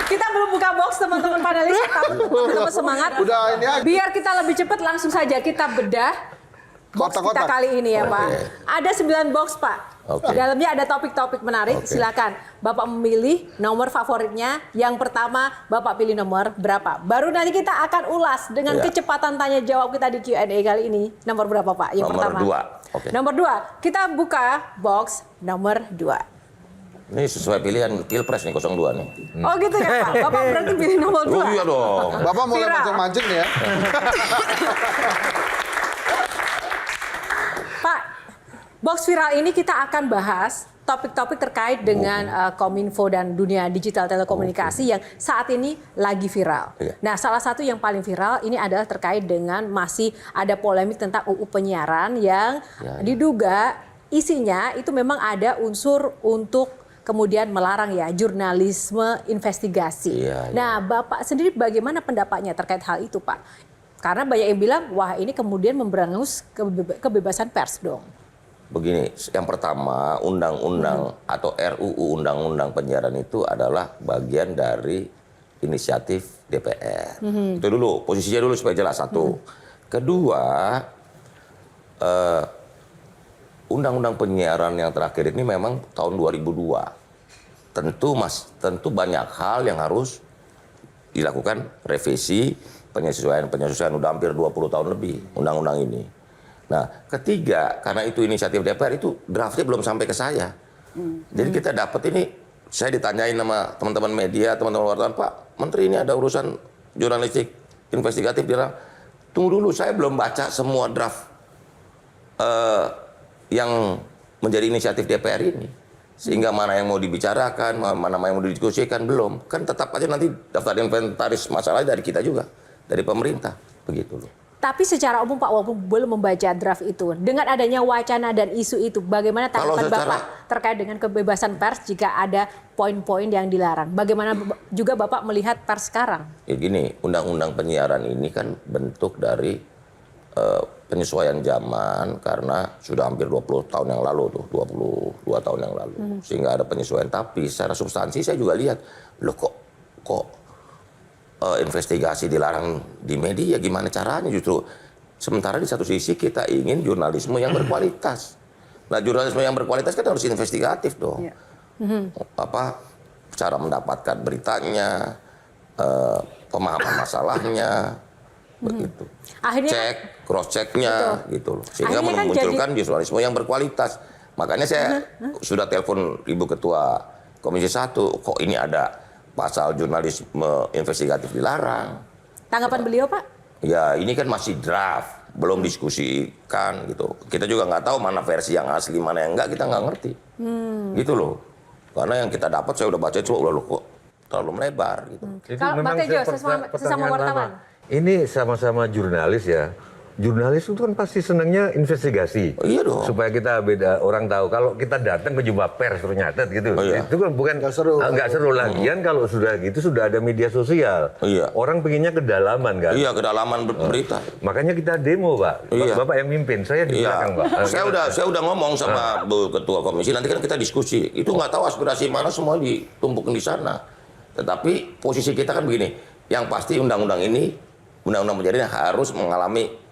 Kita belum buka box teman-teman panelis, teman-teman semangat. Udah ini aja. Biar kita lebih cepat langsung saja kita bedah box kita Kotak-kotak. kali ini ya Pak. Ada 9 box Pak. Oke. Dalamnya ada topik-topik menarik. Oke. Silakan Bapak memilih nomor favoritnya. Yang pertama Bapak pilih nomor berapa? Baru nanti kita akan ulas dengan Ya. kecepatan tanya jawab kita di Q&A kali ini. Nomor berapa Pak? Yang Nomor pertama. 2. Oke. Nomor 2. Kita buka box nomor 2. Ini sesuai pilihan Pilpres nih 02 nih. Oh gitu ya Pak. Bapak berarti pilih nomor 2. Oh iya dong. Bapak mulai Vira. mancing-mancing nih ya. Pak, box viral ini kita akan bahas topik-topik terkait dengan Kominfo dan dunia digital telekomunikasi yang saat ini lagi viral. Iya. Nah, salah satu yang paling viral ini adalah terkait dengan masih ada polemik tentang UU penyiaran yang diduga isinya itu memang ada unsur untuk kemudian melarang ya jurnalisme investigasi. Iya, iya. Nah, Bapak sendiri bagaimana pendapatnya terkait hal itu, Pak? Karena banyak yang bilang, wah ini kemudian memberangus kebebasan pers dong. Begini, yang pertama undang-undang atau RUU undang-undang penyiaran itu adalah bagian dari inisiatif DPR. Itu dulu, posisinya dulu supaya jelas satu. Kedua, undang-undang penyiaran yang terakhir ini memang tahun 2002. Tentu banyak hal yang harus dilakukan revisi, penyesuaian udah hampir 20 tahun lebih undang-undang ini. Nah, ketiga, karena itu inisiatif DPR itu draftnya belum sampai ke saya. Jadi kita dapat ini, saya ditanyain sama teman-teman media, teman-teman wartawan, Pak, Menteri ini ada urusan jurnalistik investigatif, dia bilang, tunggu dulu, saya belum baca semua draft yang menjadi inisiatif DPR ini. Sehingga mana yang mau dibicarakan, mana yang mau didiskusikan, belum. Kan tetap aja nanti daftar inventaris masalahnya dari kita juga, dari pemerintah, begitu loh. Tapi secara umum Pak, walaupun belum membaca draft itu, dengan adanya wacana dan isu itu, bagaimana tanggapan Bapak terkait dengan kebebasan pers jika ada poin-poin yang dilarang? Bagaimana juga Bapak melihat pers sekarang? Ya gini, undang-undang penyiaran ini kan bentuk dari penyesuaian zaman karena sudah hampir 20 tahun yang lalu tuh, 22 tahun yang lalu. Sehingga ada penyesuaian, tapi secara substansi saya juga lihat, loh kok investigasi dilarang di media, gimana caranya justru. Sementara di satu sisi kita ingin jurnalisme yang berkualitas. Nah, jurnalisme yang berkualitas kan harus investigatif dong. Apa cara mendapatkan beritanya, pemahaman masalahnya, begitu. Akhirnya Cross checknya gitu loh. Sehingga Akhirnya kan memunculkan jurnalisme yang berkualitas. Makanya saya sudah telepon Ibu Ketua Komisi 1, kok ini ada pasal jurnalisme investigatif dilarang. Tanggapan beliau Pak? Ya ini kan masih draft, belum diskusikan gitu. Kita juga nggak tahu mana versi yang asli, mana yang enggak, kita nggak ngerti. Gitu loh. Karena yang kita dapat saya udah baca itu udah kok terlalu melebar gitu. Kalau Pak Tejo, sesama wartawan. Ini sama-sama jurnalis ya. Jurnalis itu kan pasti senangnya investigasi. Oh, iya dong. Supaya kita beda orang tahu. Kalau kita datang ke jumpa pers terus nyatet gitu. Oh, iya. Itu kan bukan nggak seru lagian kalau sudah gitu sudah ada media sosial. Iya. Orang pengennya kedalaman kan. Iya, kedalaman berita. Makanya kita demo, Pak. Iya. Bapak yang mimpin, saya di belakang, Pak. Saya udah ngomong sama Bu Ketua Komisi, nanti kan kita diskusi. Itu nggak tahu aspirasi mana semua ditumpuk di sana. Tetapi posisi kita kan begini, yang pasti undang-undang ini, undang-undang penyiaran harus mengalami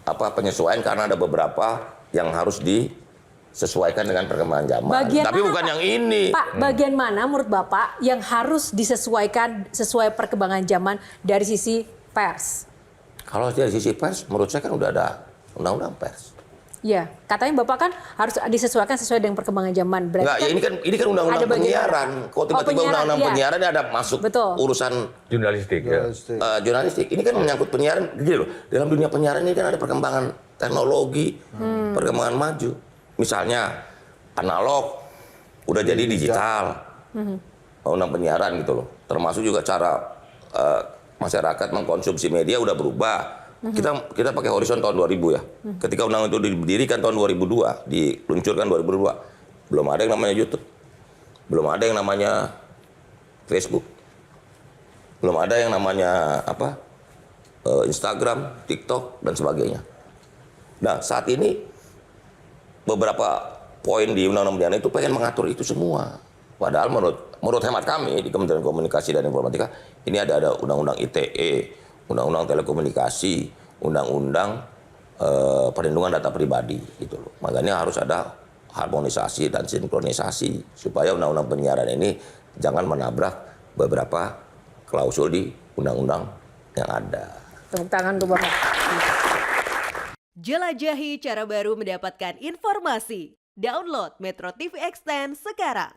penyesuaian karena ada beberapa yang harus disesuaikan dengan perkembangan zaman. Tapi mana, bukan yang ini. Pak, bagian mana menurut Bapak yang harus disesuaikan sesuai perkembangan zaman dari sisi pers? Kalau dari sisi pers, menurut saya kan udah ada undang-undang pers. Ya, katanya Bapak kan harus disesuaikan sesuai dengan perkembangan zaman. Enggak, ya ini kan undang-undang penyiaran. Kalau tiba-tiba undang-undang penyiaran ada masuk urusan jurnalistik ya. Jurnalistik. Ini kan menyangkut penyiaran. Gini loh, dalam dunia penyiaran ini kan ada perkembangan teknologi, perkembangan maju. Misalnya analog udah jadi digital. Undang penyiaran gitu loh. Termasuk juga cara masyarakat mengkonsumsi media udah berubah. Kita pakai horizon tahun 2000 ya. Ketika undang itu didirikan tahun 2002, diluncurkan 2002, belum ada yang namanya YouTube, belum ada yang namanya Facebook, belum ada yang namanya Instagram, TikTok dan sebagainya. Nah saat ini beberapa poin di undang-undang penyiaran itu pengen mengatur itu semua. Padahal menurut hemat kami di Kementerian Komunikasi dan Informatika ini ada undang-undang ITE, undang-undang telekomunikasi, undang-undang perlindungan data pribadi gitu loh. Makanya harus ada harmonisasi dan sinkronisasi supaya undang-undang penyiaran ini jangan menabrak beberapa klausul di undang-undang yang ada. Tepuk tangan untuk Bapak. Jelajahi cara baru mendapatkan informasi. Download Metro TV Extend sekarang.